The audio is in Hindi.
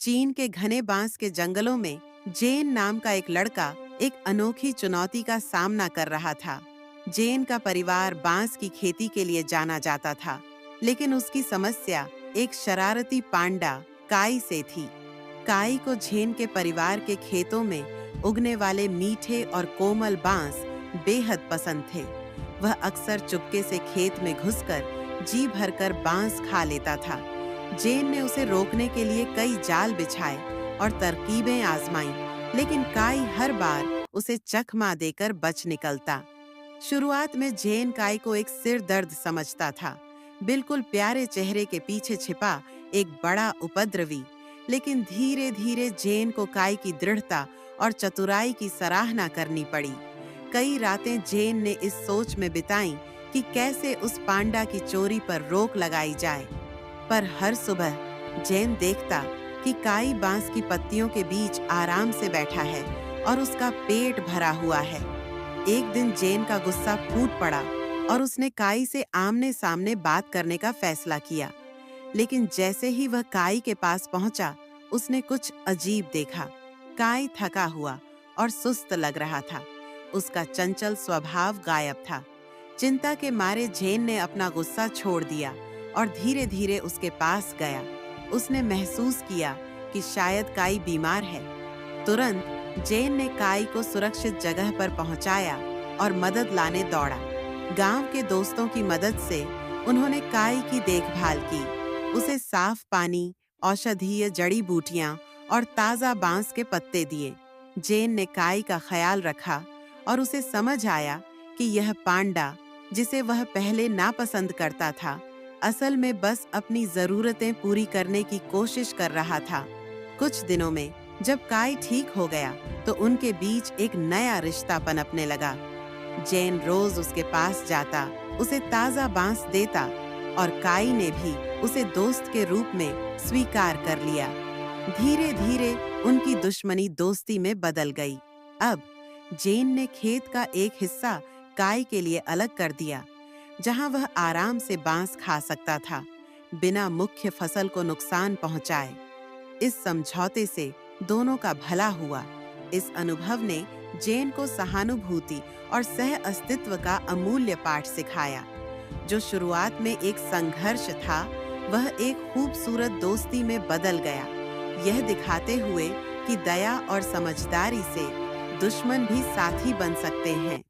चीन के घने बांस के जंगलों में जेन नाम का एक लड़का एक अनोखी चुनौती का सामना कर रहा था। जेन का परिवार बांस की खेती के लिए जाना जाता था, लेकिन उसकी समस्या एक शरारती पांडा काई से थी। काई को जेन के परिवार के खेतों में उगने वाले मीठे और कोमल बांस बेहद पसंद थे। वह अक्सर चुपके से खेत में घुसकर जी भरकर बांस खा लेता था। जेन ने उसे रोकने के लिए कई जाल बिछाए और तरकीबें आजमाईं, लेकिन काई हर बार उसे चकमा देकर बच निकलता। शुरुआत में जेन काई को एक सिर दर्द समझता था, बिल्कुल प्यारे चेहरे के पीछे छिपा एक बड़ा उपद्रवी। लेकिन धीरे धीरे जेन को काई की दृढ़ता और चतुराई की सराहना करनी पड़ी। कई रातें जेन ने इस सोच में बिताईं कि कैसे उस पांडा की चोरी पर रोक लगाई जाए। पर हर सुबह जेन देखता कि काई बांस की पत्तियों के बीच आराम से बैठा है और उसका पेट भरा हुआ है। एक दिन जेन का गुस्सा फूट पड़ा और उसने काई से आमने सामने बात करने का फैसला किया। लेकिन जैसे ही वह काई के पास पहुंचा, उसने कुछ अजीब देखा। काई थका हुआ और सुस्त लग रहा था। उसका चंचल स्वभाव गायब था। चिंता के मारे जेन ने अपना गुस्सा छोड़ दिया और धीरे धीरे उसके पास गया। उसने महसूस किया कि शायद काई बीमार है। तुरंत जेन ने काई को सुरक्षित जगह पर पहुंचाया और मदद लाने दौड़ा। गांव के दोस्तों की मदद से उन्होंने काई की देखभाल की। उसे साफ पानी, औषधीय जड़ी बूटियां और ताजा बांस के पत्ते दिए। जेन ने काई का ख्याल रखा और उसे समझ आया कि यह पांडा, जिसे वह पहले नापसंद करता था, असल में बस अपनी जरूरतें पूरी करने की कोशिश कर रहा था। कुछ दिनों में जब काई ठीक हो गया तो उनके बीच एक नया रिश्ता पनपने लगा। जेन रोज उसके पास जाता, उसे ताजा बांस देता और काई ने भी उसे दोस्त के रूप में स्वीकार कर लिया। धीरे धीरे उनकी दुश्मनी दोस्ती में बदल गई। अब जेन ने खेत का एक हिस्सा काई के लिए अलग कर दिया, जहां वह आराम से बांस खा सकता था, बिना मुख्य फसल को नुकसान पहुंचाए। इस समझौते से दोनों का भला हुआ। इस अनुभव ने जेन को सहानुभूति और सह अस्तित्व का अमूल्य पाठ सिखाया। जो शुरुआत में एक संघर्ष था, वह एक खूबसूरत दोस्ती में बदल गया, यह दिखाते हुए कि दया और समझदारी से दुश्मन भी साथी बन सकते हैं।